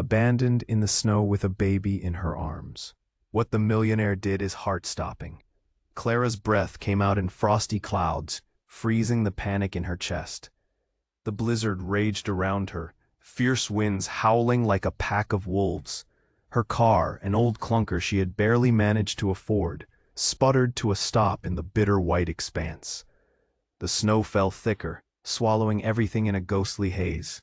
abandoned in the snow with a baby in her arms. What the millionaire did is heart-stopping. Clara's breath came out in frosty clouds, freezing the panic in her chest. The blizzard raged around her, fierce winds howling like a pack of wolves. Her car, an old clunker she had barely managed to afford, sputtered to a stop in the bitter white expanse. The snow fell thicker, swallowing everything in a ghostly haze.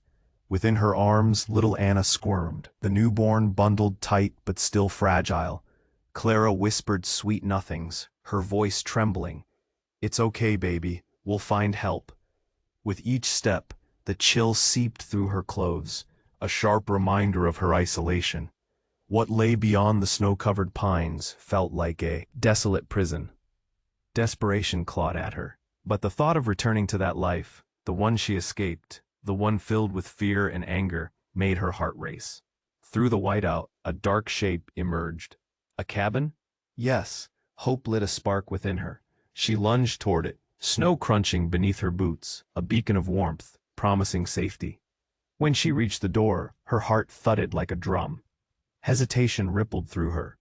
Within her arms, little Anna squirmed, the newborn bundled tight but still fragile. Clara whispered sweet nothings, her voice trembling. "It's okay, baby. We'll find help." With each step, the chill seeped through her clothes, a sharp reminder of her isolation. What lay beyond the snow-covered pines felt like a desolate prison. Desperation clawed at her, but the thought of returning to that life, the one she escaped, the one filled with fear and anger, made her heart race. Through the whiteout, a dark shape emerged. A cabin? Yes. Hope lit a spark within her. She lunged toward it, snow crunching beneath her boots, a beacon of warmth, promising safety. When she reached the door, her heart thudded like a drum. Hesitation rippled through her.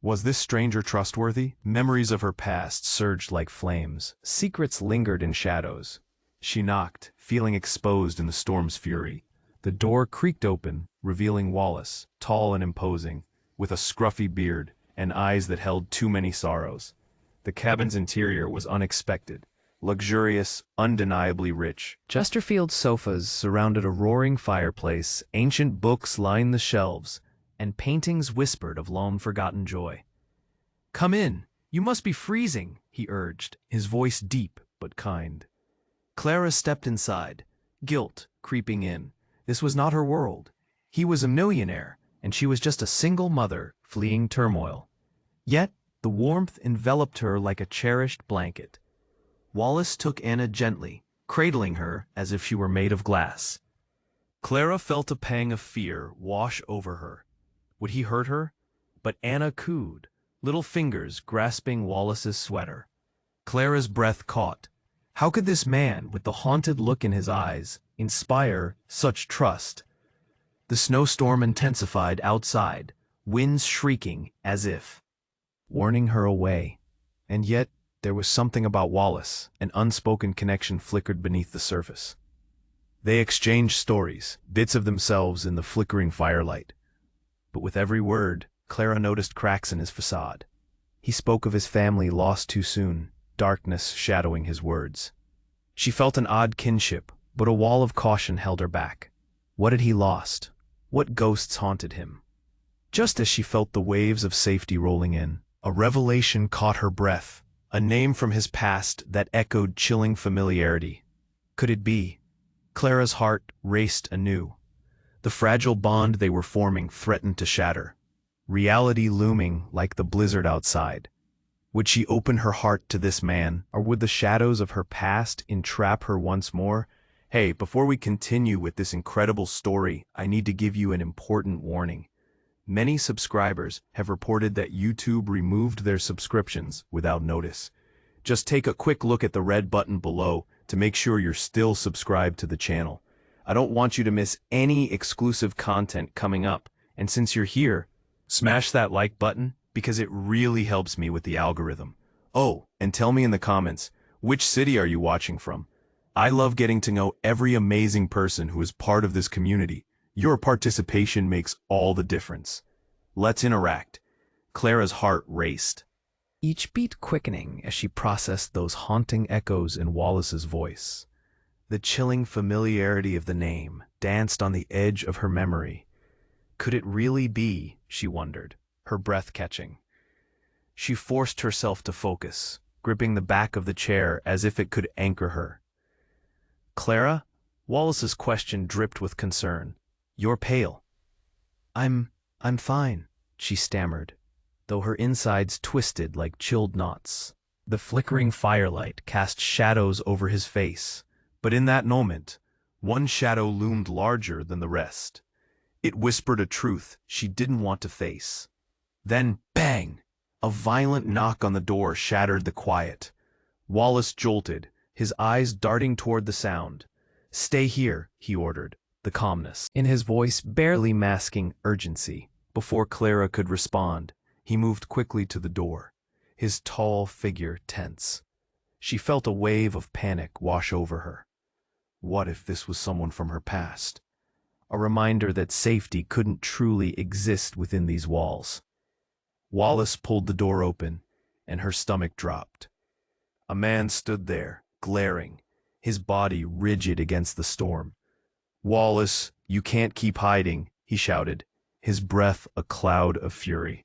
Was this stranger trustworthy? Memories of her past surged like flames. Secrets lingered in shadows. She knocked, feeling exposed in the storm's fury. The door creaked open, revealing Wallace, tall and imposing, with a scruffy beard and eyes that held too many sorrows. The cabin's interior was unexpected, luxurious, undeniably rich. Chesterfield sofas surrounded a roaring fireplace, ancient books lined the shelves, and paintings whispered of long-forgotten joy. "Come in, you must be freezing," he urged, his voice deep but kind. Clara stepped inside, guilt creeping in. This was not her world. He was a millionaire, and she was just a single mother fleeing turmoil. Yet, the warmth enveloped her like a cherished blanket. Wallace took Anna gently, cradling her as if she were made of glass. Clara felt a pang of fear wash over her. Would he hurt her? But Anna cooed, little fingers grasping Wallace's sweater. Clara's breath caught. How could this man, with the haunted look in his eyes, inspire such trust? The snowstorm intensified outside, winds shrieking as if warning her away. And yet, there was something about Wallace, an unspoken connection flickered beneath the surface. They exchanged stories, bits of themselves in the flickering firelight. But with every word, Clara noticed cracks in his facade. He spoke of his family lost too soon, darkness shadowing his words. She felt an odd kinship, but a wall of caution held her back. What had he lost? What ghosts haunted him? Just as she felt the waves of safety rolling in, a revelation caught her breath, a name from his past that echoed chilling familiarity. Could it be? Clara's heart raced anew. The fragile bond they were forming threatened to shatter, reality looming like the blizzard outside. Would she open her heart to this man, or would the shadows of her past entrap her once more? Hey, before we continue with this incredible story, I need to give you an important warning. Many subscribers have reported that YouTube removed their subscriptions without notice. Just take a quick look at the red button below to make sure you're still subscribed to the channel. I don't want you to miss any exclusive content coming up, and since you're here, smash that like button because it really helps me with the algorithm. Oh, and tell me in the comments, which city are you watching from? I love getting to know every amazing person who is part of this community. Your participation makes all the difference. Let's interact. Clara's heart raced, each beat quickening as she processed those haunting echoes in Wallace's voice. The chilling familiarity of the name danced on the edge of her memory. Could it really be, she wondered, her breath catching. She forced herself to focus, gripping the back of the chair as if it could anchor her. "Clara?" Wallace's question dripped with concern. "You're pale." I'm fine," she stammered, though her insides twisted like chilled knots. The flickering firelight cast shadows over his face, but in that moment, one shadow loomed larger than the rest. It whispered a truth she didn't want to face. Then, bang! A violent knock on the door shattered the quiet. Wallace jolted, his eyes darting toward the sound. "Stay here," he ordered, the calmness in his voice barely masking urgency. Before Clara could respond, he moved quickly to the door, his tall figure tense. She felt a wave of panic wash over her. What if this was someone from her past? A reminder that safety couldn't truly exist within these walls. Wallace pulled the door open, and her stomach dropped. A man stood there, glaring, his body rigid against the storm. "Wallace, you can't keep hiding," he shouted, his breath a cloud of fury.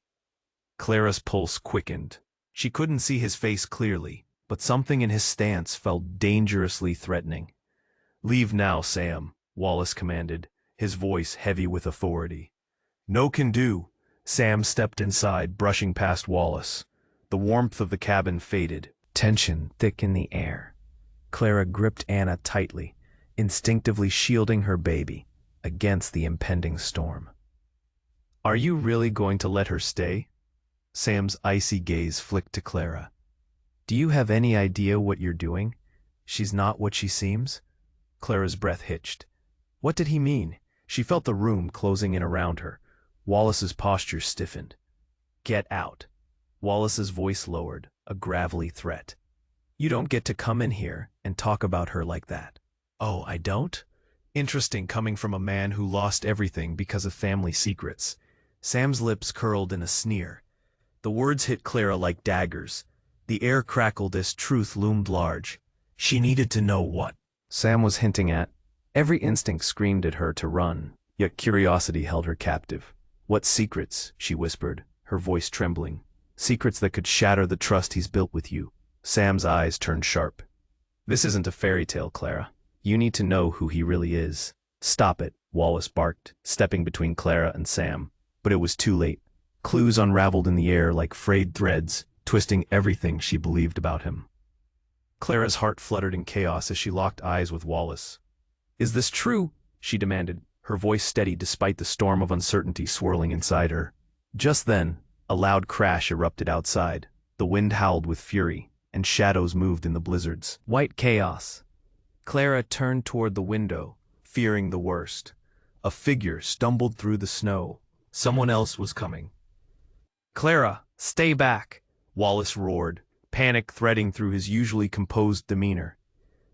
Clara's pulse quickened. She couldn't see his face clearly, but something in his stance felt dangerously threatening. "Leave now, Sam," Wallace commanded, his voice heavy with authority. "No can do." Sam stepped inside, brushing past Wallace. The warmth of the cabin faded, tension thick in the air. Clara gripped Anna tightly, instinctively shielding her baby against the impending storm. "Are you really going to let her stay?" Sam's icy gaze flicked to Clara. "Do you have any idea what you're doing? She's not what she seems." Clara's breath hitched. What did he mean? She felt the room closing in around her. Wallace's posture stiffened. "Get out." Wallace's voice lowered, a gravelly threat. "You don't get to come in here and talk about her like that." "Oh, I don't?" Interesting coming from a man who lost everything because of family secrets. Sam's lips curled in a sneer. The words hit Clara like daggers. The air crackled as truth loomed large. She needed to know what Sam was hinting at. Every instinct screamed at her to run, yet curiosity held her captive. "What secrets?" she whispered, her voice trembling. "Secrets that could shatter the trust he's built with you." Sam's eyes turned sharp. "This isn't a fairy tale, Clara. You need to know who he really is." "Stop it," Wallace barked, stepping between Clara and Sam. But it was too late. Clues unraveled in the air like frayed threads, twisting everything she believed about him. Clara's heart fluttered in chaos as she locked eyes with Wallace. "Is this true?" she demanded, her voice steady despite the storm of uncertainty swirling inside her. Just then, a loud crash erupted outside. The wind howled with fury, and shadows moved in the blizzards. White chaos. Clara turned toward the window, fearing the worst. A figure stumbled through the snow. Someone else was coming. "Clara, stay back!" Wallace roared, panic threading through his usually composed demeanor.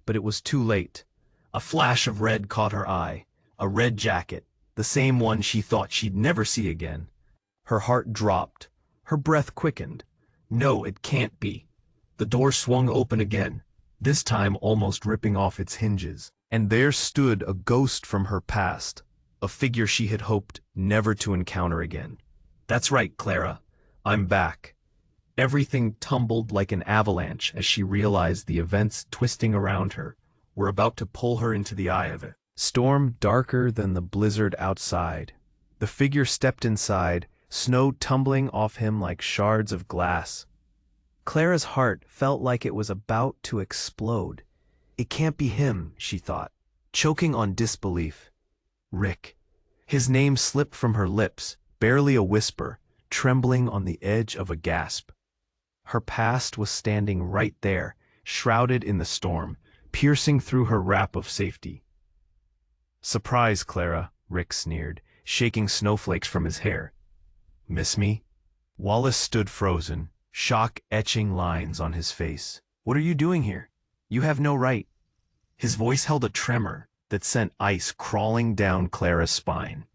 But it was too late. A flash of red caught her eye, a red jacket, the same one she thought she'd never see again. Her heart dropped, her breath quickened. No, it can't be. The door swung open again, this time almost ripping off its hinges, and there stood a ghost from her past, a figure she had hoped never to encounter again. "That's right, Clara. I'm back." Everything tumbled like an avalanche as she realized the events twisting around her were about to pull her into the eye of it. Storm darker than the blizzard outside. The figure stepped inside, snow tumbling off him like shards of glass. Clara's heart felt like it was about to explode. It can't be him, she thought, choking on disbelief. Rick. His name slipped from her lips, barely a whisper, trembling on the edge of a gasp. Her past was standing right there, shrouded in the storm, piercing through her wrap of safety. "Surprise, Clara," Rick sneered, shaking snowflakes from his hair. "Miss me?" Wallace stood frozen, shock etching lines on his face. "What are you doing here? You have no right." His voice held a tremor that sent ice crawling down Clara's spine.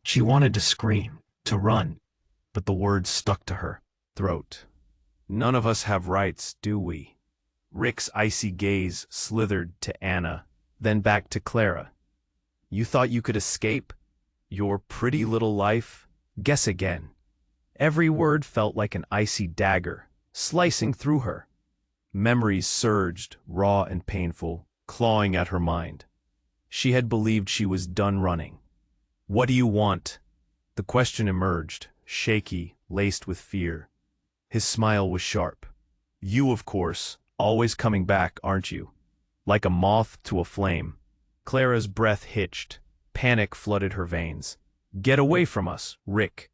She wanted to scream, to run, but the words stuck to her throat. "None of us have rights, do we?" Rick's icy gaze slithered to Anna, then back to Clara. "You thought you could escape? Your pretty little life? Guess again." Every word felt like an icy dagger, slicing through her. Memories surged, raw and painful, clawing at her mind. She had believed she was done running. "What do you want?" The question emerged, shaky, laced with fear. His smile was sharp. "You, of course, always coming back, aren't you? Like a moth to a flame." Clara's breath hitched. Panic flooded her veins. "Get away from us, Rick."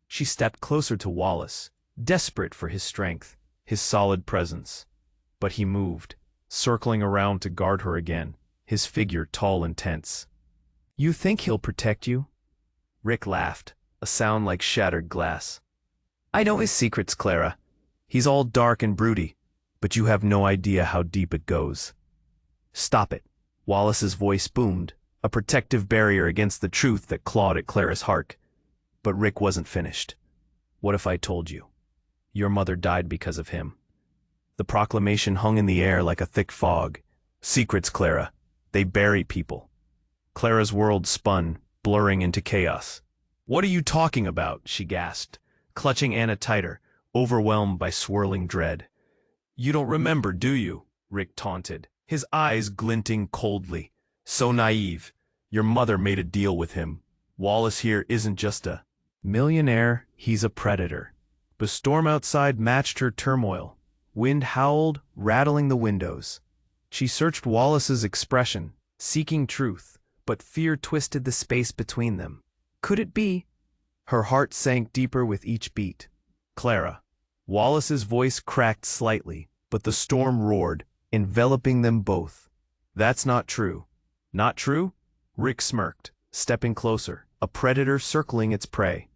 She stepped closer to Wallace, desperate for his strength, his solid presence. But he moved, circling around to guard her again, his figure tall and tense. You think he'll protect you? Rick laughed, a sound like shattered glass. I know his secrets, Clara. He's all dark and broody, but you have no idea how deep it goes. Stop it. Wallace's voice boomed, a protective barrier against the truth that clawed at Clara's heart. But Rick wasn't finished. What if I told you? Your mother died because of him. The proclamation hung in the air like a thick fog. Secrets, Clara. They bury people. Clara's world spun, blurring into chaos. What are you talking about? She gasped, clutching Anna tighter, overwhelmed by swirling dread. You don't remember, do you? Rick taunted, his eyes glinting coldly. So naive. Your mother made a deal with him. Wallace here isn't just a millionaire, he's a predator. The storm outside matched her turmoil. Wind howled, rattling the windows. She searched Wallace's expression, seeking truth, but fear twisted the space between them. Could it be? Her heart sank deeper with each beat. Clara. Wallace's voice cracked slightly, but the storm roared, enveloping them both. That's not true. Not true? Rick smirked, stepping closer, a predator circling its prey.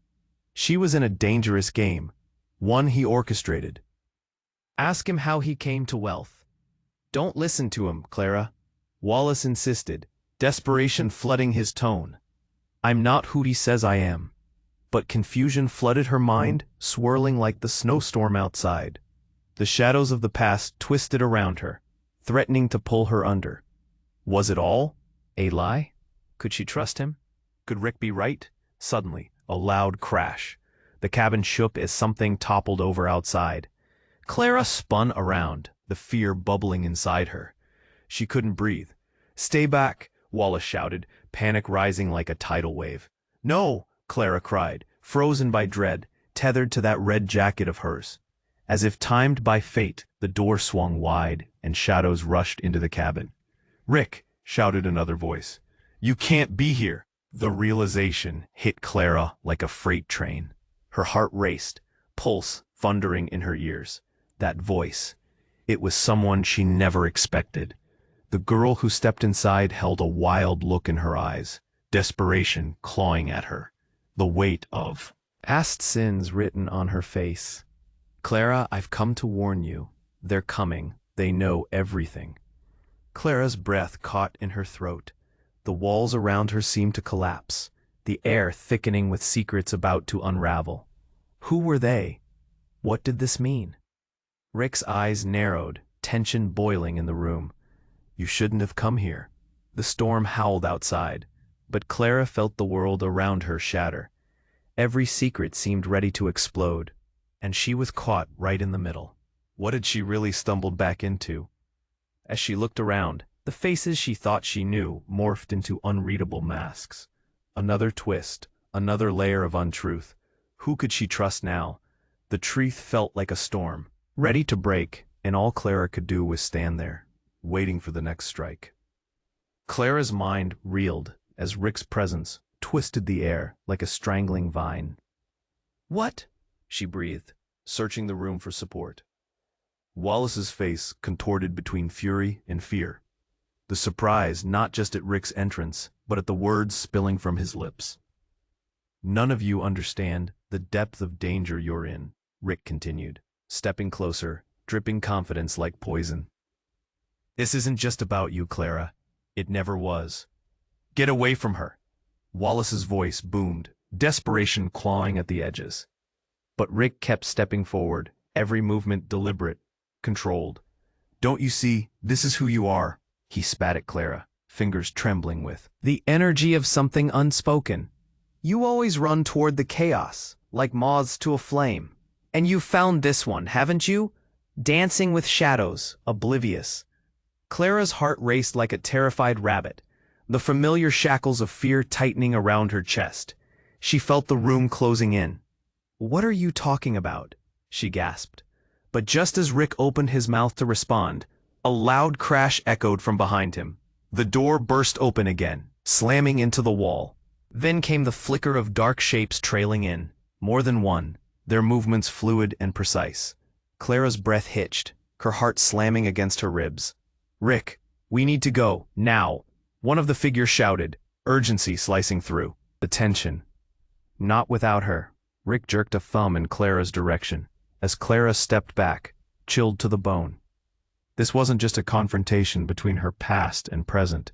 She was in a dangerous game, one he orchestrated. Ask him how he came to wealth. Don't listen to him, Clara. Wallace insisted, desperation flooding his tone. I'm not who he says I am. But confusion flooded her mind, swirling like the snowstorm outside. The shadows of the past twisted around her, threatening to pull her under. Was it all a lie? Could she trust him? Could Rick be right? Suddenly, a loud crash. The cabin shook as something toppled over outside. Clara spun around, the fear bubbling inside her. She couldn't breathe. Stay back, Wallace shouted, panic rising like a tidal wave. No, Clara cried, frozen by dread, tethered to that red jacket of hers. As if timed by fate, the door swung wide, and shadows rushed into the cabin. Rick, shouted another voice. You can't be here. The realization hit Clara like a freight train. Her heart raced, pulse thundering in her ears. That voice. It was someone she never expected. The girl who stepped inside held a wild look in her eyes, desperation clawing at her, the weight of past sins written on her face. Clara, I've come to warn you. They're coming. They know everything. Clara's breath caught in her throat. The walls around her seemed to collapse, the air thickening with secrets about to unravel. Who were they? What did this mean? Rick's eyes narrowed, tension boiling in the room. You shouldn't have come here. The storm howled outside, but Clara felt the world around her shatter. Every secret seemed ready to explode, and she was caught right in the middle. What had she really stumbled back into? As she looked around, the faces she thought she knew morphed into unreadable masks. Another twist, another layer of untruth. Who could she trust now? The truth felt like a storm, ready to break, and all Clara could do was stand there, waiting for the next strike. Clara's mind reeled as Rick's presence twisted the air like a strangling vine. What? She breathed, searching the room for support. Wallace's face contorted between fury and fear. The surprise not just at Rick's entrance, but at the words spilling from his lips. None of you understand the depth of danger you're in, Rick continued, stepping closer, dripping confidence like poison. This isn't just about you, Clara. It never was. Get away from her. Wallace's voice boomed, desperation clawing at the edges. But Rick kept stepping forward, every movement deliberate, controlled. Don't you see, this is who you are, he spat at Clara, fingers trembling with the energy of something unspoken. You always run toward the chaos, like moths to a flame. And you've found this one, haven't you? Dancing with shadows, oblivious. Clara's heart raced like a terrified rabbit, the familiar shackles of fear tightening around her chest. She felt the room closing in. What are you talking about? She gasped. But just as Rick opened his mouth to respond, a loud crash echoed from behind him. The door burst open again, slamming into the wall. Then came the flicker of dark shapes trailing in, more than one, their movements fluid and precise. Clara's breath hitched, her heart slamming against her ribs. Rick, we need to go, now, one of the figures shouted, urgency slicing through the tension. Not without her. Rick jerked a thumb in Clara's direction, as Clara stepped back, chilled to the bone. This wasn't just a confrontation between her past and present.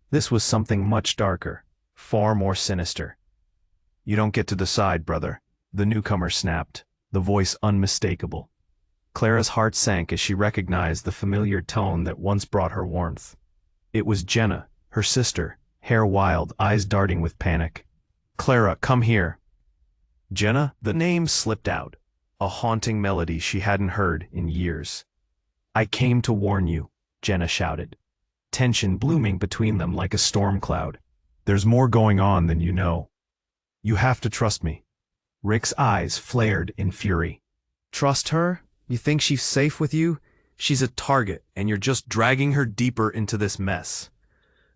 This was something much darker, far more sinister. "You don't get to decide, brother," the newcomer snapped, the voice unmistakable. Clara's heart sank as she recognized the familiar tone that once brought her warmth. It was Jenna, her sister, hair wild, eyes darting with panic. "Clara, come here." Jenna, the name slipped out, a haunting melody she hadn't heard in years. "I came to warn you," Jenna shouted, tension blooming between them like a storm cloud. "There's more going on than you know. You have to trust me." Rick's eyes flared in fury. "Trust her? You think she's safe with you? She's a target, and you're just dragging her deeper into this mess."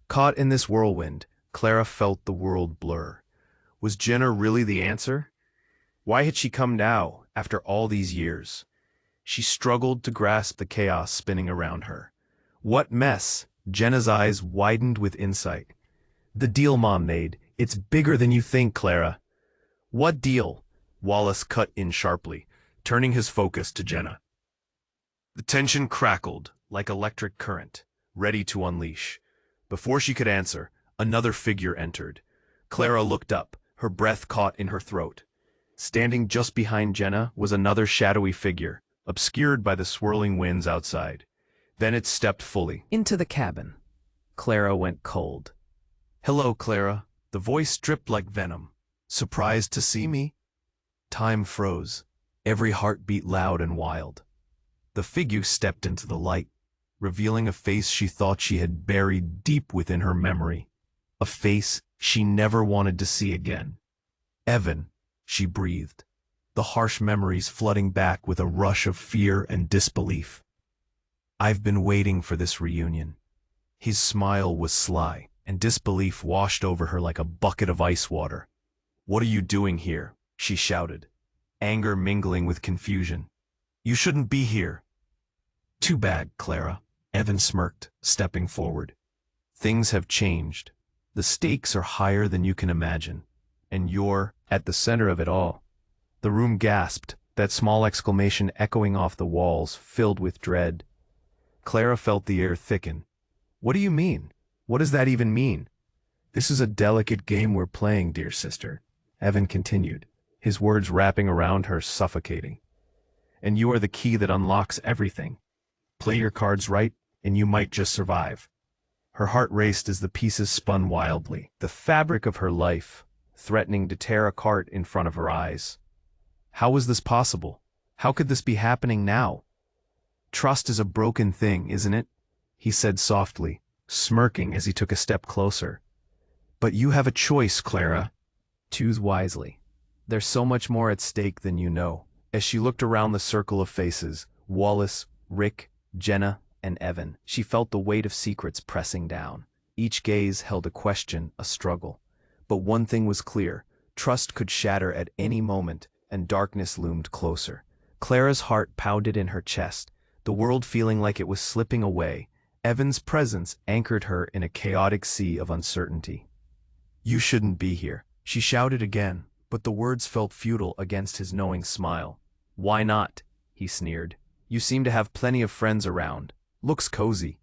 Caught in this whirlwind, Clara felt the world blur. Was Jenna really the answer? Why had she come now, after all these years? She struggled to grasp the chaos spinning around her. What mess? Jenna's eyes widened with insight. "The deal Mom made, it's bigger than you think, Clara." "What deal?" Wallace cut in sharply, turning his focus to Jenna. The tension crackled like electric current, ready to unleash. Before she could answer, another figure entered. Clara looked up, her breath caught in her throat. Standing just behind Jenna was another shadowy figure, obscured by the swirling winds outside. Then it stepped fully into the cabin. Clara went cold. "Hello, Clara." The voice dripped like venom. "Surprised to see me?" Time froze, every heartbeat loud and wild. The figure stepped into the light, revealing a face she thought she had buried deep within her memory. A face she never wanted to see again. "Evan," she breathed, the harsh memories flooding back with a rush of fear and disbelief. "I've been waiting for this reunion." His smile was sly, and disbelief washed over her like a bucket of ice water. "What are you doing here?" she shouted, anger mingling with confusion. "You shouldn't be here." "Too bad, Clara," Evan smirked, stepping forward. "Things have changed. The stakes are higher than you can imagine, and you're at the center of it all." The room gasped, that small exclamation echoing off the walls, filled with dread. Clara felt the air thicken. "What do you mean? What does that even mean?" "This is a delicate game we're playing, dear sister," Evan continued, his words wrapping around her, suffocating. "And you are the key that unlocks everything. Play your cards right, and you might just survive." Her heart raced as the pieces spun wildly, the fabric of her life, threatening to tear apart in front of her eyes. How was this possible? How could this be happening now? "Trust is a broken thing, isn't it?" he said softly, smirking as he took a step closer. "But you have a choice, Clara. Choose wisely. There's so much more at stake than you know." As she looked around the circle of faces, Wallace, Rick, Jenna, and Evan, she felt the weight of secrets pressing down. Each gaze held a question, a struggle. But one thing was clear: trust could shatter at any moment, and darkness loomed closer. Clara's heart pounded in her chest, the world feeling like it was slipping away. Evan's presence anchored her in a chaotic sea of uncertainty. "You shouldn't be here," she shouted again, but the words felt futile against his knowing smile. "Why not?" he sneered. "You seem to have plenty of friends around. Looks cozy."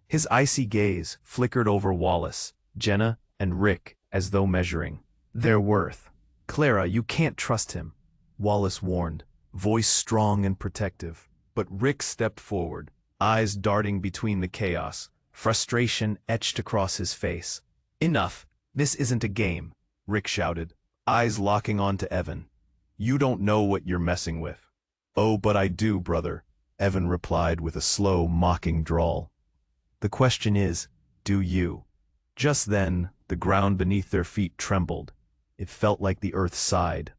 His icy gaze flickered over Wallace, Jenna, and Rick, as though measuring their worth. "Clara, you can't trust him," Wallace warned, voice strong and protective. But Rick stepped forward, eyes darting between the chaos, frustration etched across his face. "Enough. This isn't a game," Rick shouted, eyes locking onto Evan. "You don't know what you're messing with." "Oh, but I do, brother," Evan replied with a slow, mocking drawl. "The question is, do you?" Just then, the ground beneath their feet trembled. It felt like the earth sighed.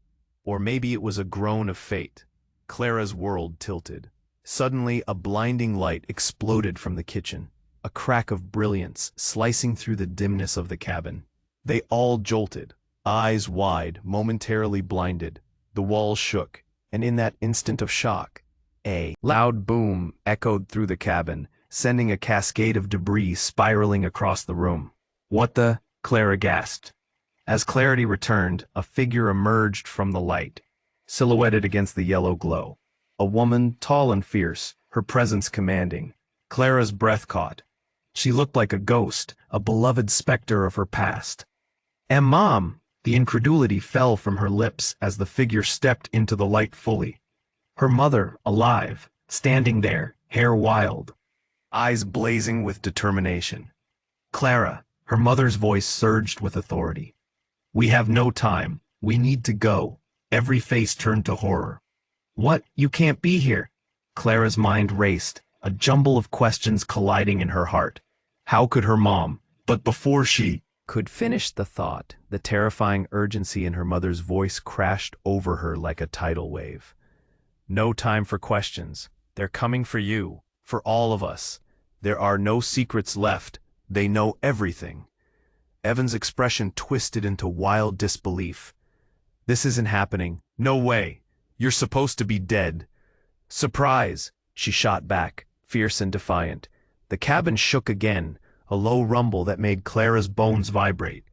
Or maybe it was a groan of fate. Clara's world tilted. Suddenly, a blinding light exploded from the kitchen, a crack of brilliance slicing through the dimness of the cabin. They all jolted, eyes wide, momentarily blinded. The walls shook, and in that instant of shock, a loud boom echoed through the cabin, sending a cascade of debris spiraling across the room. "What the?" Clara gasped. As clarity returned, a figure emerged from the light, silhouetted against the yellow glow. A woman, tall and fierce, her presence commanding. Clara's breath caught. She looked like a ghost, a beloved specter of her past. "And Mom!" The incredulity fell from her lips as the figure stepped into the light fully. Her mother, alive, standing there, hair wild, eyes blazing with determination. "Clara," her mother's voice surged with authority. "We have no time. We need to go." Every face turned to horror. "What? You can't be here." Clara's mind raced, a jumble of questions colliding in her heart. How could her mom? But before she could finish the thought, the terrifying urgency in her mother's voice crashed over her like a tidal wave. "No time for questions. They're coming for you, for all of us. There are no secrets left. They know everything." Evan's expression twisted into wild disbelief. "This isn't happening. No way. You're supposed to be dead." "Surprise!" she shot back, fierce and defiant. The cabin shook again, a low rumble that made Clara's bones vibrate.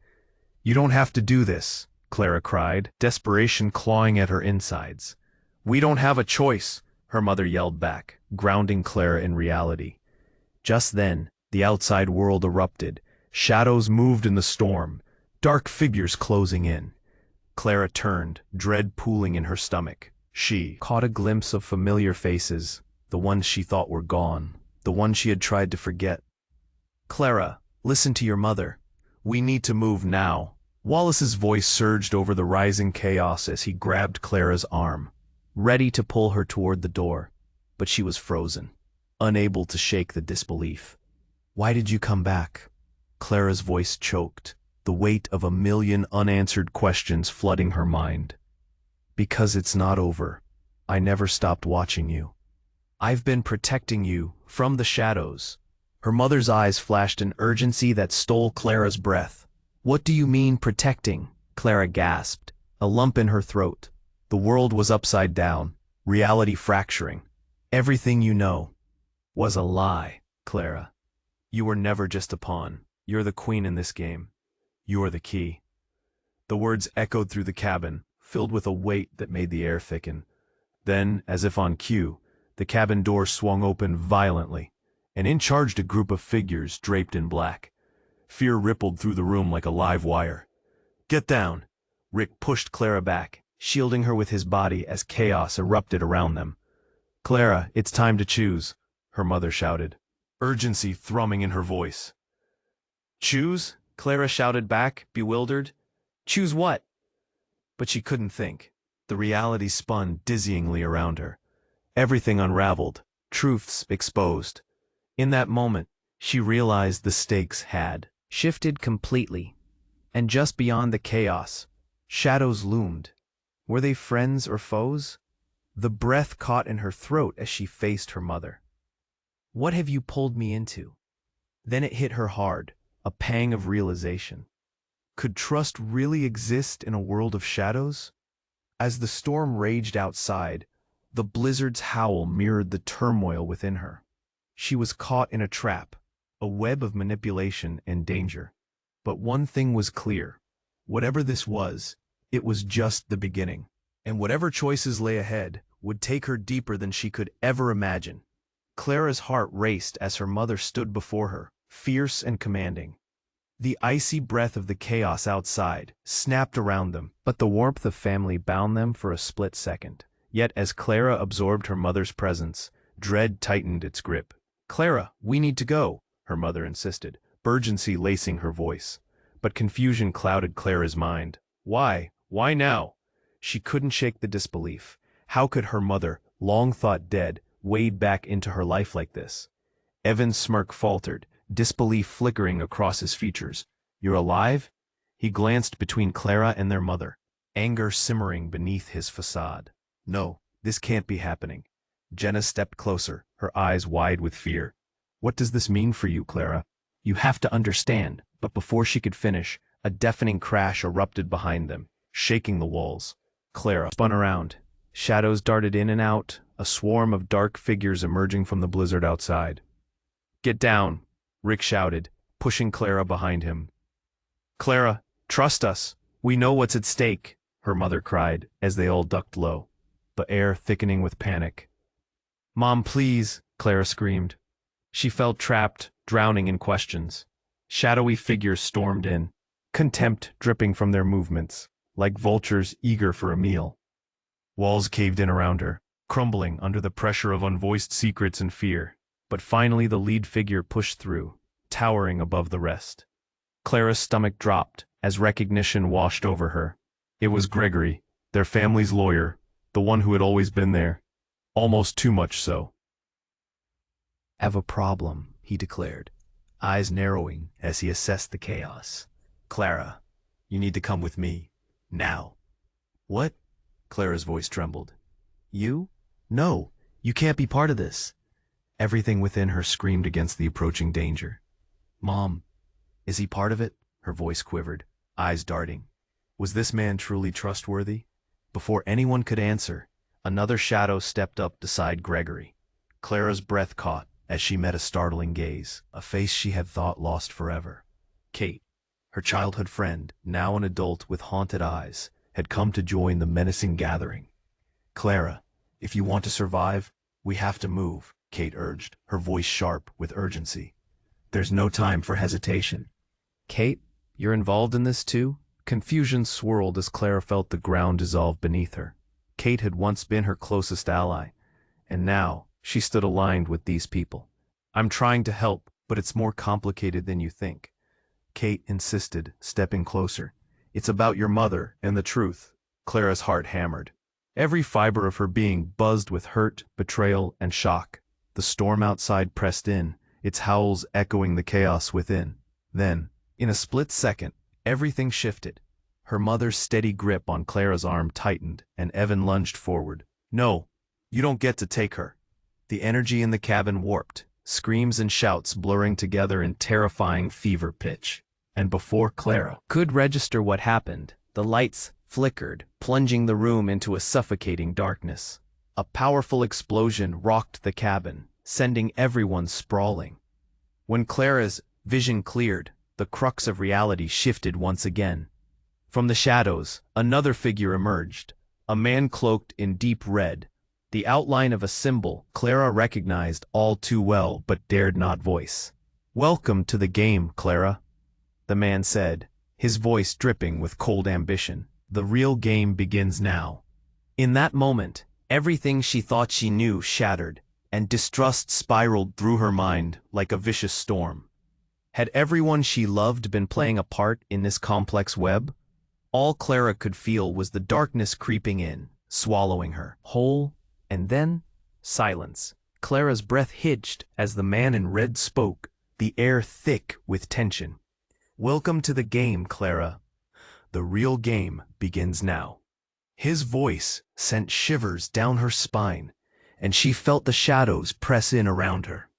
"You don't have to do this," Clara cried, desperation clawing at her insides. "We don't have a choice," her mother yelled back, grounding Clara in reality. Just then, the outside world erupted. Shadows moved in the storm, dark figures closing in. Clara turned, dread pooling in her stomach. She caught a glimpse of familiar faces, the ones she thought were gone, the ones she had tried to forget. "Clara, listen to your mother. We need to move now." Wallace's voice surged over the rising chaos as he grabbed Clara's arm, ready to pull her toward the door, but she was frozen, unable to shake the disbelief. "Why did you come back?" Clara's voice choked, the weight of a million unanswered questions flooding her mind. "Because it's not over. I never stopped watching you. I've been protecting you from the shadows." Her mother's eyes flashed an urgency that stole Clara's breath. "What do you mean protecting?" Clara gasped, a lump in her throat. The world was upside down, reality fracturing. "Everything you know was a lie, Clara. You were never just a pawn. You're the queen in this game. You're the key." The words echoed through the cabin, filled with a weight that made the air thicken. Then, as if on cue, the cabin door swung open violently, and in charged a group of figures draped in black. Fear rippled through the room like a live wire. "Get down!" Rick pushed Clara back, shielding her with his body as chaos erupted around them. "Clara, it's time to choose," her mother shouted, urgency thrumming in her voice. "Choose?" Clara shouted back, bewildered. "Choose what?" But she couldn't think. The reality spun dizzyingly around her. Everything unraveled, truths exposed. In that moment, she realized the stakes had shifted completely. And just beyond the chaos, shadows loomed. Were they friends or foes? The breath caught in her throat as she faced her mother. "What have you pulled me into?" Then it hit her hard, a pang of realization. Could trust really exist in a world of shadows? As the storm raged outside, the blizzard's howl mirrored the turmoil within her. She was caught in a trap, a web of manipulation and danger. But one thing was clear. Whatever this was, it was just the beginning. And whatever choices lay ahead would take her deeper than she could ever imagine. Clara's heart raced as her mother stood before her, fierce and commanding. The icy breath of the chaos outside snapped around them, but the warmth of family bound them for a split second. Yet as Clara absorbed her mother's presence, dread tightened its grip. "Clara, we need to go," her mother insisted, urgency lacing her voice. But confusion clouded Clara's mind. Why? Why now? She couldn't shake the disbelief. How could her mother, long thought dead, wade back into her life like this? Evan's smirk faltered, disbelief flickering across his features. "You're alive?" He glanced between Clara and their mother, anger simmering beneath his facade. "No, this can't be happening." Jenna stepped closer, her eyes wide with fear. "What does this mean for you, Clara? You have to understand." But before she could finish, a deafening crash erupted behind them, shaking the walls. Clara spun around. Shadows darted in and out, a swarm of dark figures emerging from the blizzard outside. "Get down!" Rick shouted, pushing Clara behind him. Clara, trust us. We know what's at stake, her mother cried as they all ducked low, the air thickening with panic. Mom, please, Clara screamed. She felt trapped, drowning in questions. Shadowy figures stormed in, contempt dripping from their movements, like vultures eager for a meal. Walls caved in around her, crumbling under the pressure of unvoiced secrets and fear. But finally the lead figure pushed through, towering above the rest. Clara's stomach dropped as recognition washed over her. It was Gregory, their family's lawyer, the one who had always been there. Almost too much so. "Have a problem," he declared, eyes narrowing as he assessed the chaos. Clara, you need to come with me. Now. "What?" Clara's voice trembled. "You? No, you can't be part of this." Everything within her screamed against the approaching danger. "Mom, is he part of it?" Her voice quivered, eyes darting. Was this man truly trustworthy? Before anyone could answer, another shadow stepped up beside Gregory. Clara's breath caught as she met a startling gaze, a face she had thought lost forever. Kate, her childhood friend, now an adult with haunted eyes, had come to join the menacing gathering. "Clara, if you want to survive, we have to move," Kate urged, her voice sharp with urgency. "There's no time for hesitation." "Kate, you're involved in this too?" Confusion swirled as Clara felt the ground dissolve beneath her. Kate had once been her closest ally, and now she stood aligned with these people. "I'm trying to help, but it's more complicated than you think," Kate insisted, stepping closer. "It's about your mother and the truth." Clara's heart hammered. Every fiber of her being buzzed with hurt, betrayal, and shock. The storm outside pressed in, its howls echoing the chaos within. Then, in a split second, everything shifted. Her mother's steady grip on Clara's arm tightened, and Evan lunged forward. "No, you don't get to take her." The energy in the cabin warped, screams and shouts blurring together in terrifying fever pitch. And before Clara could register what happened, the lights flickered, plunging the room into a suffocating darkness. A powerful explosion rocked the cabin, sending everyone sprawling. When Clara's vision cleared, the crux of reality shifted once again. From the shadows, another figure emerged, a man cloaked in deep red, the outline of a symbol Clara recognized all too well but dared not voice. "Welcome to the game, Clara," the man said, his voice dripping with cold ambition. "The real game begins now." In that moment, everything she thought she knew shattered, and distrust spiraled through her mind like a vicious storm. Had everyone she loved been playing a part in this complex web? All Clara could feel was the darkness creeping in, swallowing her whole, and then silence. Clara's breath hitched as the man in red spoke, the air thick with tension. "Welcome to the game, Clara. The real game begins now." His voice sent shivers down her spine, and she felt the shadows press in around her.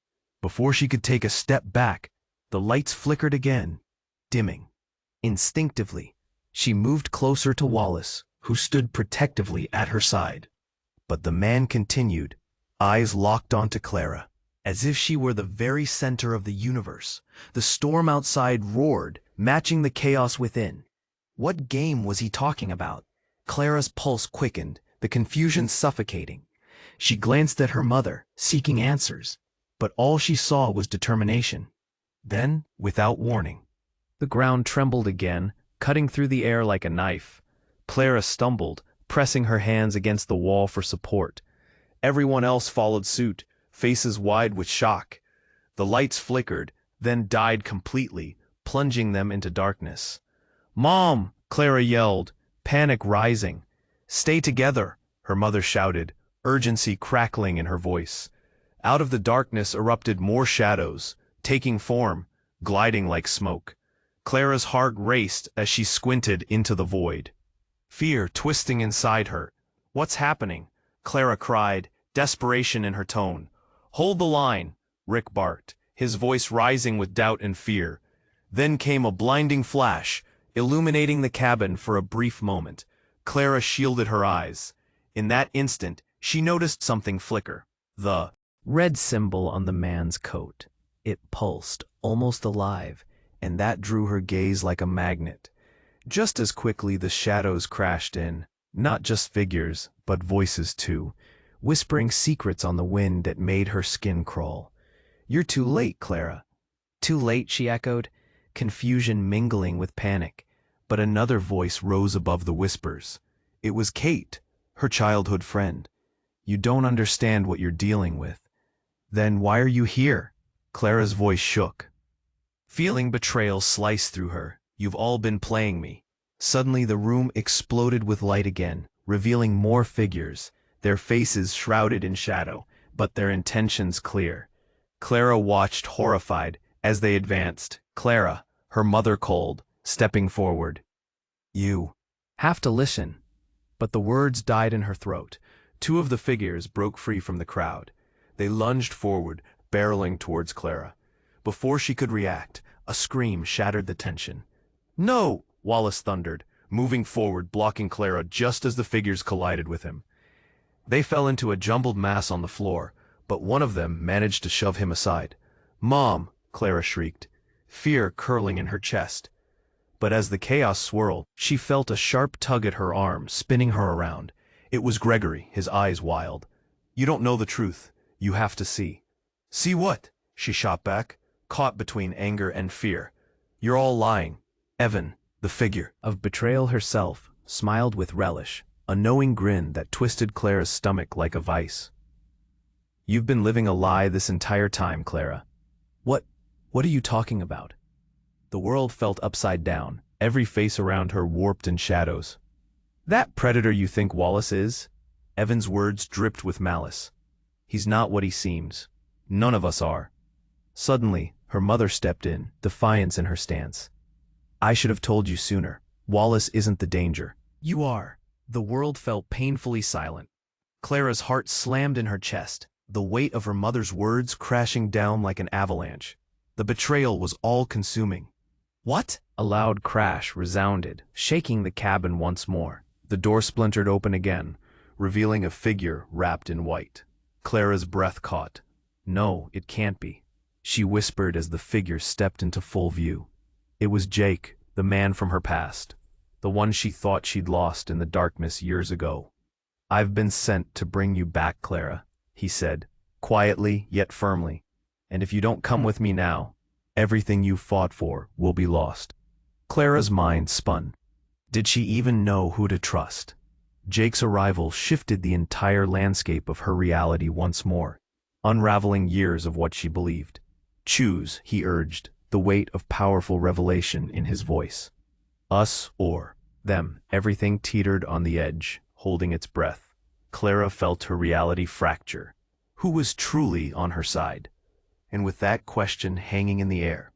Before she could take a step back, the lights flickered again, dimming. Instinctively, she moved closer to Wallace, who stood protectively at her side. But the man continued, eyes locked onto Clara, as if she were the very center of the universe. The storm outside roared, matching the chaos within. What game was he talking about? Clara's pulse quickened, the confusion suffocating. She glanced at her mother, seeking answers, but all she saw was determination. Then, without warning, the ground trembled again, cutting through the air like a knife. Clara stumbled, pressing her hands against the wall for support. Everyone else followed suit, faces wide with shock. The lights flickered, then died completely, plunging them into darkness. "Mom!" Clara yelled, panic rising. "Stay together," her mother shouted, urgency crackling in her voice. Out of the darkness erupted more shadows, taking form, gliding like smoke. Clara's heart raced as she squinted into the void. Fear twisting inside her. "What's happening?" Clara cried, desperation in her tone. "Hold the line," Rick barked, his voice rising with doubt and fear. Then came a blinding flash, illuminating the cabin for a brief moment. Clara shielded her eyes. In that instant, she noticed something flicker. The red symbol on the man's coat. It pulsed, almost alive, and that drew her gaze like a magnet. Just as quickly the shadows crashed in, not just figures, but voices too, whispering secrets on the wind that made her skin crawl. "You're too late, Clara." "Too late," she echoed, confusion mingling with panic. But another voice rose above the whispers. It was Kate, her childhood friend. "You don't understand what you're dealing with." "Then why are you here?" Clara's voice shook, feeling betrayal slice through her. "You've all been playing me." Suddenly the room exploded with light again, revealing more figures, their faces shrouded in shadow, but their intentions clear. Clara watched horrified as they advanced. Clara, her mother called, stepping forward. "You have to listen." But the words died in her throat. Two of the figures broke free from the crowd. They lunged forward, barreling towards Clara. Before she could react, a scream shattered the tension. "No!" Wallace thundered, moving forward, blocking Clara just as the figures collided with him. They fell into a jumbled mass on the floor, but one of them managed to shove him aside. "Mom!" Clara shrieked, fear curling in her chest. But as the chaos swirled, she felt a sharp tug at her arm, spinning her around. It was Gregory, his eyes wild. "You don't know the truth. You have to see." "See what?" she shot back, caught between anger and fear. "You're all lying." Evan, the figure of Betrayal herself, smiled with relish, a knowing grin that twisted Clara's stomach like a vice. "You've been living a lie this entire time, Clara." What are you talking about?" The world felt upside down, every face around her warped in shadows. "That predator you think Wallace is?" Evan's words dripped with malice. "He's not what he seems. None of us are." Suddenly, her mother stepped in, defiance in her stance. "I should have told you sooner. Wallace isn't the danger. You are." The world felt painfully silent. Clara's heart slammed in her chest, the weight of her mother's words crashing down like an avalanche. The betrayal was all-consuming. "What?" A loud crash resounded, shaking the cabin once more. The door splintered open again, revealing a figure wrapped in white. Clara's breath caught. "No, it can't be," she whispered as the figure stepped into full view. It was Jake, the man from her past, the one she thought she'd lost in the darkness years ago. "I've been sent to bring you back, Clara," he said, quietly yet firmly. "And if you don't come with me now, everything you fought for will be lost." Clara's mind spun. Did she even know who to trust? Jake's arrival shifted the entire landscape of her reality once more, unraveling years of what she believed. "Choose," he urged, the weight of powerful revelation in his voice. "Us or them." Everything teetered on the edge, holding its breath. Clara felt her reality fracture. Who was truly on her side? And with that question hanging in the air,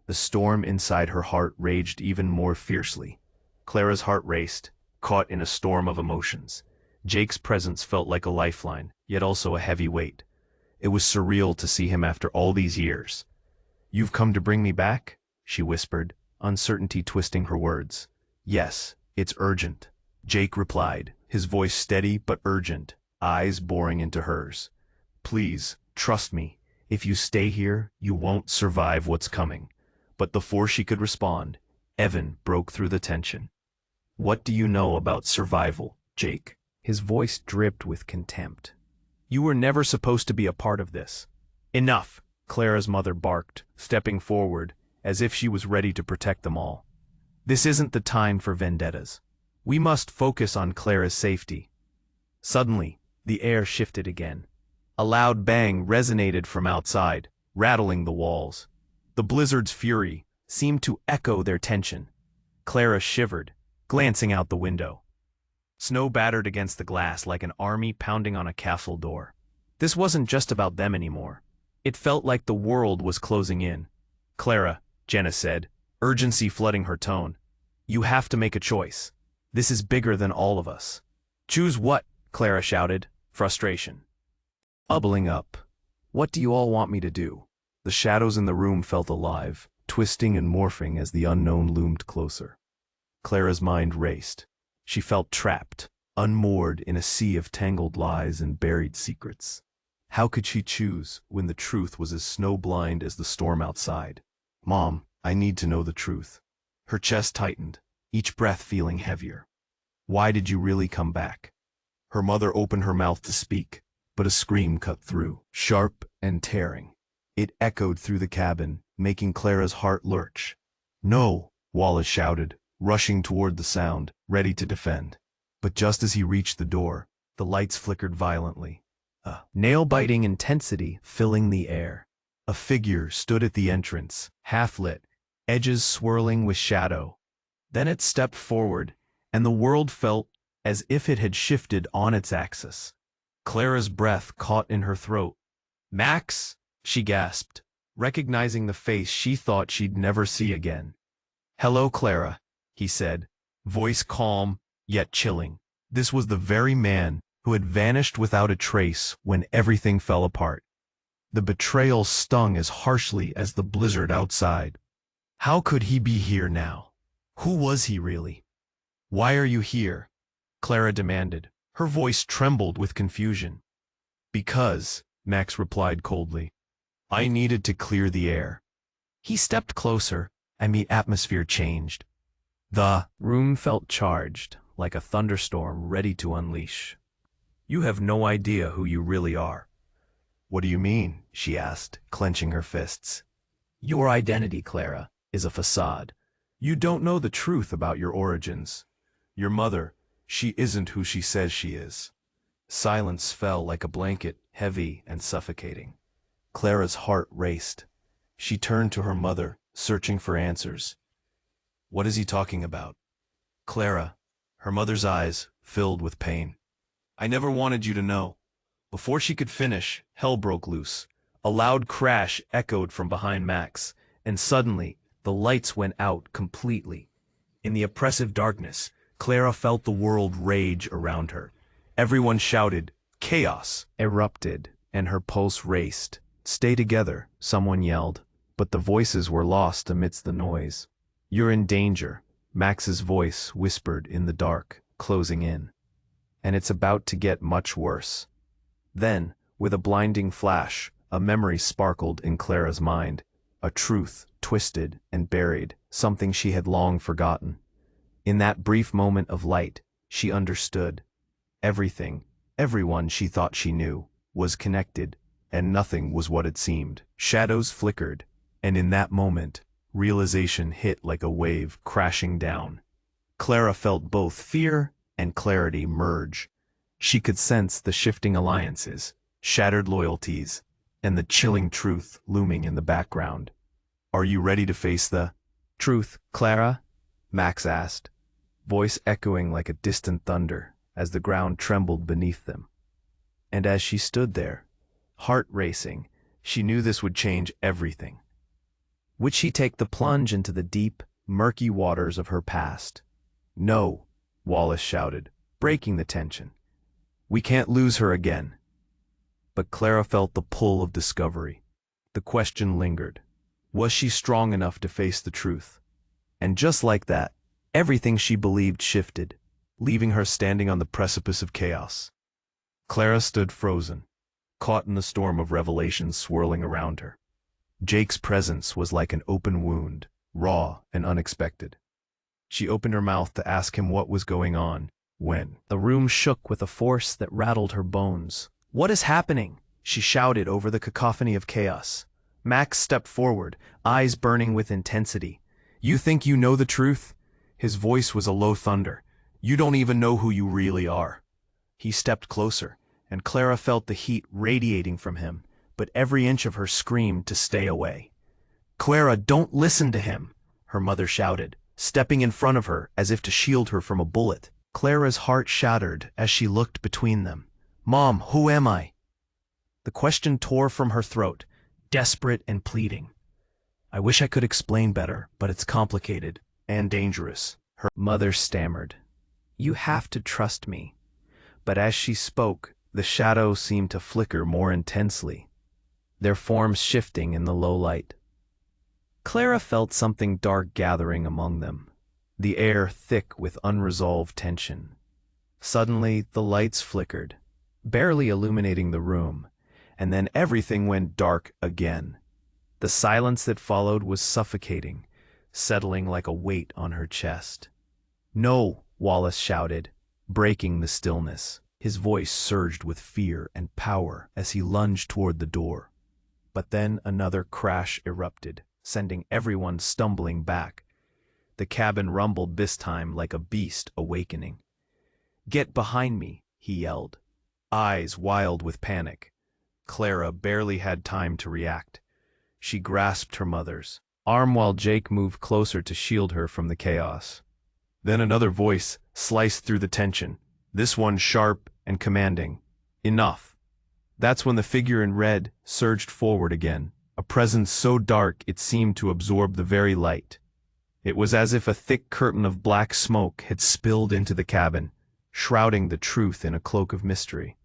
the storm inside her heart raged even more fiercely. Clara's heart raced, caught in a storm of emotions. Jake's presence felt like a lifeline, yet also a heavy weight. It was surreal to see him after all these years. "You've come to bring me back?" she whispered, uncertainty twisting her words. "Yes, it's urgent," Jake replied, his voice steady but urgent, eyes boring into hers. "Please, trust me. If you stay here, you won't survive what's coming." But before she could respond, Evan broke through the tension. "What do you know about survival, Jake?" His voice dripped with contempt. "You were never supposed to be a part of this." "Enough!" Clara's mother barked, stepping forward, as if she was ready to protect them all. "This isn't the time for vendettas. We must focus on Clara's safety." Suddenly, the air shifted again. A loud bang resonated from outside, rattling the walls. The blizzard's fury seemed to echo their tension. Clara shivered, glancing out the window. Snow battered against the glass like an army pounding on a castle door. This wasn't just about them anymore. It felt like the world was closing in. "Clara," Jenna said, urgency flooding her tone. "You have to make a choice. This is bigger than all of us." "Choose what?" Clara shouted, frustration bubbling up. "What do you all want me to do?" The shadows in the room felt alive, twisting and morphing as the unknown loomed closer. Clara's mind raced. She felt trapped, unmoored in a sea of tangled lies and buried secrets. How could she choose when the truth was as snowblind as the storm outside? "Mom, I need to know the truth. Her chest tightened, each breath feeling heavier. Why did you really come back? Her mother opened her mouth to speak, but a scream cut through, sharp and tearing. It echoed through the cabin, making Clara's heart lurch. No, Wallace shouted, rushing toward the sound, ready to defend. But just as he reached the door, the lights flickered violently, a nail-biting intensity filling the air. A figure stood at the entrance, half-lit, edges swirling with shadow. Then it stepped forward, and the world felt as if it had shifted on its axis. Clara's breath caught in her throat. "Max!" she gasped, recognizing the face she thought she'd never see again. "Hello, Clara," he said, voice calm, yet chilling. This was the very man who had vanished without a trace when everything fell apart. The betrayal stung as harshly as the blizzard outside. How could he be here now? Who was he really? "Why are you here?" Clara demanded. Her voice trembled with confusion. "Because," Max replied coldly, "I needed to clear the air." He stepped closer, and the atmosphere changed. The room felt charged, like a thunderstorm ready to unleash. "You have no idea who you really are." "What do you mean?" she asked, clenching her fists. "Your identity, Clara, is a facade. You don't know the truth about your origins. Your mother, she isn't who she says she is." Silence fell like a blanket, heavy and suffocating. Clara's heart raced. She turned to her mother, searching for answers. "What is he talking about?" "Clara," her mother's eyes filled with pain. "I never wanted you to know." Before she could finish, hell broke loose. A loud crash echoed from behind Max, and suddenly, the lights went out completely. In the oppressive darkness, Clara felt the world rage around her. Everyone shouted, chaos erupted, and her pulse raced. "Stay together," someone yelled, but the voices were lost amidst the noise. "You're in danger," Max's voice whispered in the dark, closing in. "And it's about to get much worse." Then, with a blinding flash, a memory sparkled in Clara's mind, a truth twisted and buried, something she had long forgotten. In that brief moment of light, she understood. Everything, everyone she thought she knew, was connected, and nothing was what it seemed. Shadows flickered, and in that moment, realization hit like a wave crashing down. Clara felt both fear and clarity merge. She could sense the shifting alliances, shattered loyalties, and the chilling truth looming in the background. "Are you ready to face the truth, Clara?" Max asked, voice echoing like a distant thunder as the ground trembled beneath them. And as she stood there, heart racing, she knew this would change everything. Would she take the plunge into the deep, murky waters of her past? "No," Wallace shouted, breaking the tension. "We can't lose her again." But Clara felt the pull of discovery. The question lingered. Was she strong enough to face the truth? And just like that, everything she believed shifted, leaving her standing on the precipice of chaos. Clara stood frozen, caught in the storm of revelations swirling around her. Jake's presence was like an open wound, raw and unexpected. She opened her mouth to ask him what was going on, when the room shook with a force that rattled her bones. "What is happening?" she shouted over the cacophony of chaos. Max stepped forward, eyes burning with intensity. "You think you know the truth?" His voice was a low thunder. "You don't even know who you really are." He stepped closer, and Clara felt the heat radiating from him, but every inch of her screamed to stay away. "Clara, don't listen to him," her mother shouted, stepping in front of her as if to shield her from a bullet. Clara's heart shattered as she looked between them. "Mom, who am I?" The question tore from her throat, desperate and pleading. "I wish I could explain better, but it's complicated and dangerous," her mother stammered. "You have to trust me." But as she spoke, the shadows seemed to flicker more intensely, their forms shifting in the low light. Clara felt something dark gathering among them, the air thick with unresolved tension. Suddenly, the lights flickered, barely illuminating the room, and then everything went dark again. The silence that followed was suffocating, settling like a weight on her chest. "No!" Wallace shouted, breaking the stillness. His voice surged with fear and power as he lunged toward the door. But then another crash erupted, sending everyone stumbling back. The cabin rumbled this time like a beast awakening. "Get behind me!" he yelled, eyes wild with panic. Clara barely had time to react. She grasped her mother's arm while Jake moved closer to shield her from the chaos. Then another voice sliced through the tension, this one sharp and commanding. "Enough." That's when the figure in red surged forward again, a presence so dark it seemed to absorb the very light. It was as if a thick curtain of black smoke had spilled into the cabin, shrouding the truth in a cloak of mystery.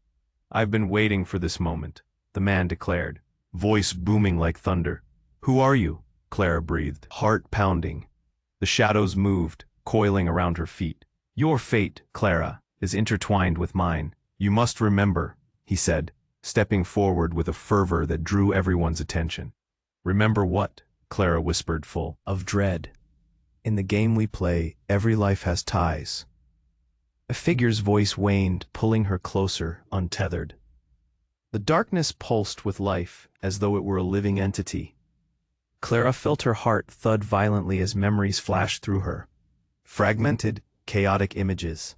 "I've been waiting for this moment," the man declared, voice booming like thunder. "Who are you?" Clara breathed, heart pounding. The shadows moved, coiling around her feet. "Your fate, Clara, is intertwined with mine. You must remember," he said, stepping forward with a fervor that drew everyone's attention. "Remember what?" Clara whispered, full of dread. "In the game we play, every life has ties." A figure's voice waned, pulling her closer, untethered. The darkness pulsed with life, as though it were a living entity. Clara felt her heart thud violently as memories flashed through her. Fragmented, chaotic images.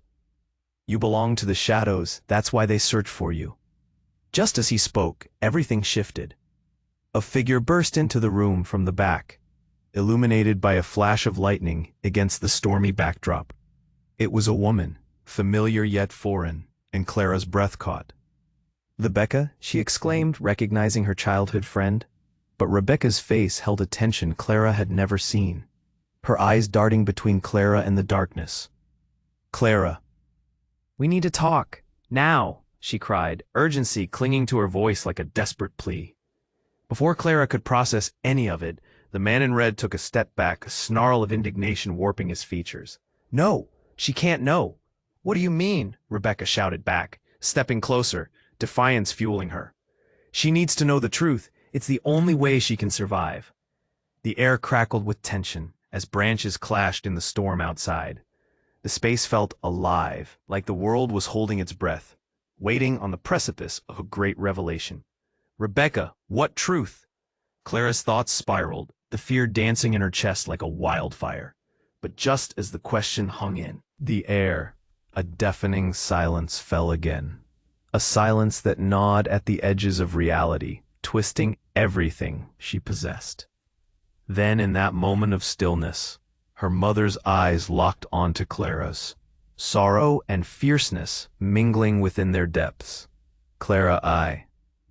"You belong to the shadows, that's why they search for you." Just as he spoke, everything shifted. A figure burst into the room from the back, illuminated by a flash of lightning against the stormy backdrop. It was a woman, familiar yet foreign, and Clara's breath caught. "Rebecca," she exclaimed, recognizing her childhood friend. But Rebecca's face held a tension Clara had never seen, her eyes darting between Clara and the darkness. "Clara." "We need to talk. Now," she cried, urgency clinging to her voice like a desperate plea. Before Clara could process any of it, the man in red took a step back, a snarl of indignation warping his features. "No, she can't know." "What do you mean?" Rebecca shouted back, stepping closer, defiance fueling her. "She needs to know the truth. It's the only way she can survive." The air crackled with tension as branches clashed in the storm outside. The space felt alive, like the world was holding its breath, waiting on the precipice of a great revelation. "Rebecca, what truth?" Clara's thoughts spiraled, the fear dancing in her chest like a wildfire. But just as the question hung in the air, a deafening silence fell again. A silence that gnawed at the edges of reality, twisting everything she possessed. Then in that moment of stillness, her mother's eyes locked onto Clara's, sorrow and fierceness mingling within their depths. "Clara,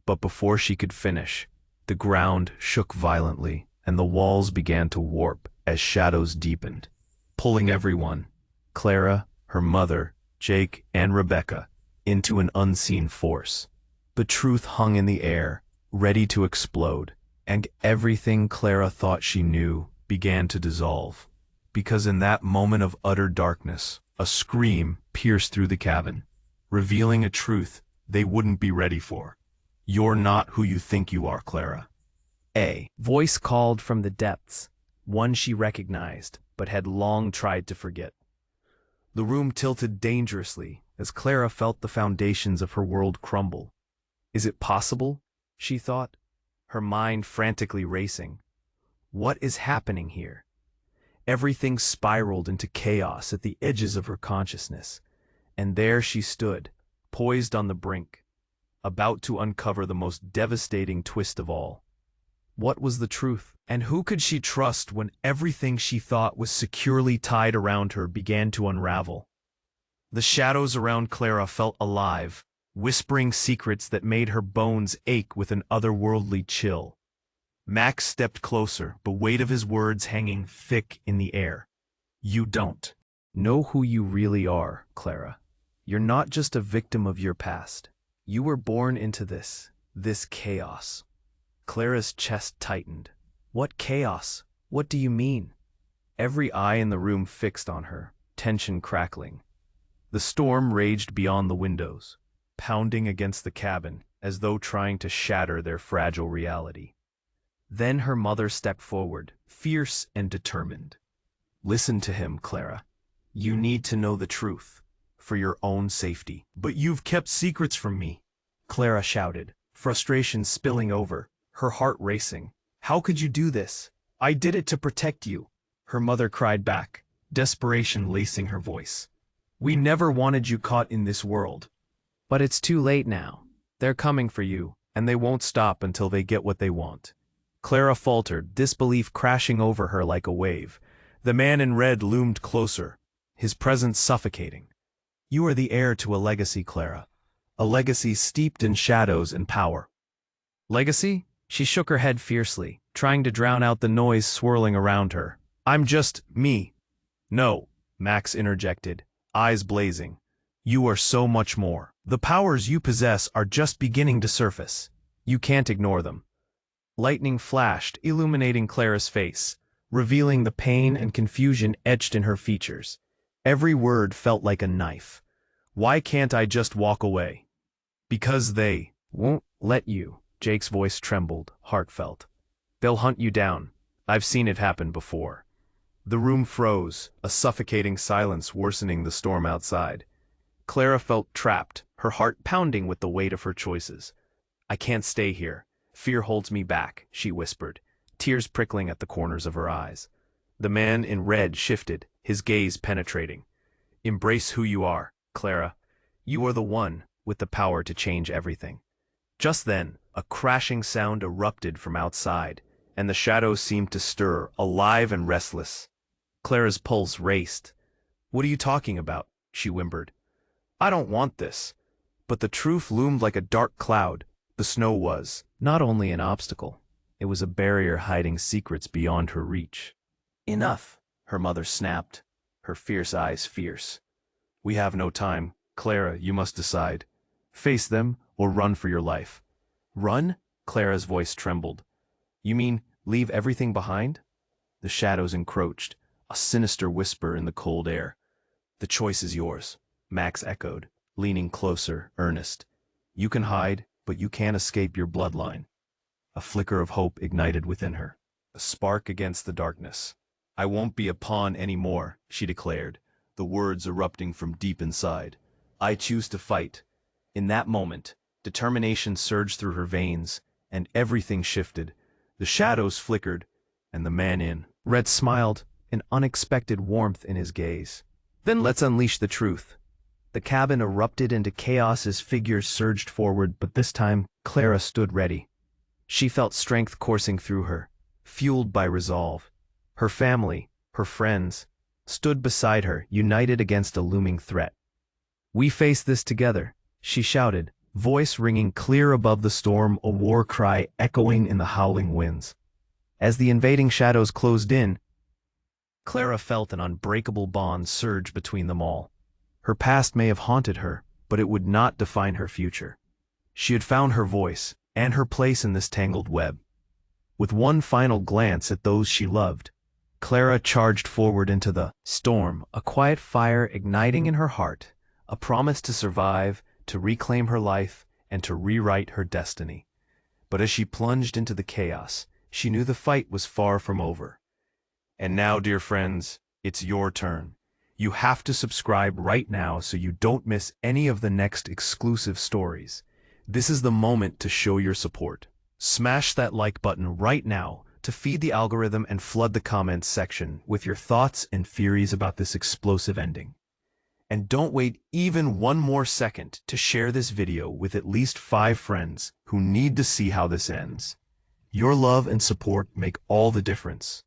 But before she could finish, the ground shook violently, and the walls began to warp as shadows deepened, pulling everyone, Clara, her mother, Jake, and Rebecca, into an unseen force. The truth hung in the air, ready to explode, and everything Clara thought she knew began to dissolve. Because in that moment of utter darkness, a scream pierced through the cabin, revealing a truth they wouldn't be ready for. "You're not who you think you are, Clara." A voice called from the depths, one she recognized, but had long tried to forget. The room tilted dangerously as Clara felt the foundations of her world crumble. Is it possible? She thought, her mind frantically racing. What is happening here? Everything spiraled into chaos at the edges of her consciousness, and there she stood, poised on the brink, about to uncover the most devastating twist of all. What was the truth? And who could she trust when everything she thought was securely tied around her began to unravel? The shadows around Clara felt alive, whispering secrets that made her bones ache with an otherworldly chill. Max stepped closer, the weight of his words hanging thick in the air. "You don't know who you really are, Clara. You're not just a victim of your past. You were born into this chaos." Clara's chest tightened. "What chaos? What do you mean?" Every eye in the room fixed on her, tension crackling. The storm raged beyond the windows, pounding against the cabin as though trying to shatter their fragile reality. Then her mother stepped forward, fierce and determined. Listen to him, Clara. You need to know the truth, for your own safety. But you've kept secrets from me, Clara shouted, frustration spilling over, her heart racing. How could you do this? I did it to protect you, her mother cried back, desperation lacing her voice. We never wanted you caught in this world. But it's too late now. They're coming for you, and they won't stop until they get what they want. Clara faltered, disbelief crashing over her like a wave. The man in red loomed closer, his presence suffocating. You are the heir to a legacy, Clara. A legacy steeped in shadows and power. Legacy? She shook her head fiercely, trying to drown out the noise swirling around her. I'm just me. No, Max interjected, eyes blazing. You are so much more. The powers you possess are just beginning to surface. You can't ignore them. Lightning flashed, illuminating Clara's face, revealing the pain and confusion etched in her features. Every word felt like a knife. Why can't I just walk away? Because they won't let you. Jake's voice trembled, heartfelt. They'll hunt you down. I've seen it happen before. The room froze, a suffocating silence worsening the storm outside. Clara felt trapped, her heart pounding with the weight of her choices. I can't stay here. Fear holds me back, she whispered, tears prickling at the corners of her eyes. The man in red shifted, his gaze penetrating. Embrace who you are, Clara. You are the one with the power to change everything. Just then, a crashing sound erupted from outside, and the shadows seemed to stir, alive and restless. Clara's pulse raced. What are you talking about? She whimpered. I don't want this. But the truth loomed like a dark cloud. The snow was not only an obstacle, it was a barrier hiding secrets beyond her reach. Enough, her mother snapped, her fierce eyes fierce. We have no time. Clara, you must decide. Face them or run for your life. Run? Clara's voice trembled. You mean leave everything behind? The shadows encroached, a sinister whisper in the cold air. The choice is yours, Max echoed, leaning closer, earnest. You can hide, but you can't escape your bloodline. A flicker of hope ignited within her, a spark against the darkness. I won't be a pawn anymore, she declared, the words erupting from deep inside. I choose to fight. In that moment, determination surged through her veins, and everything shifted. The shadows flickered, and the man in red smiled, an unexpected warmth in his gaze. Then let's unleash the truth. The cabin erupted into chaos as figures surged forward, but this time, Clara stood ready. She felt strength coursing through her, fueled by resolve. Her family, her friends, stood beside her, united against a looming threat. We face this together, she shouted, voice ringing clear above the storm, a war cry echoing in the howling winds. As the invading shadows closed in, Clara felt an unbreakable bond surge between them all. Her past may have haunted her, but it would not define her future. She had found her voice and her place in this tangled web. With one final glance at those she loved, Clara charged forward into the storm, a quiet fire igniting in her heart, a promise to survive, to reclaim her life, and to rewrite her destiny. But as she plunged into the chaos, she knew the fight was far from over. And now, dear friends, it's your turn. You have to subscribe right now so you don't miss any of the next exclusive stories. This is the moment to show your support. Smash that like button right now to feed the algorithm and flood the comments section with your thoughts and theories about this explosive ending. And don't wait even one more second to share this video with at least 5 friends who need to see how this ends. Your love and support make all the difference.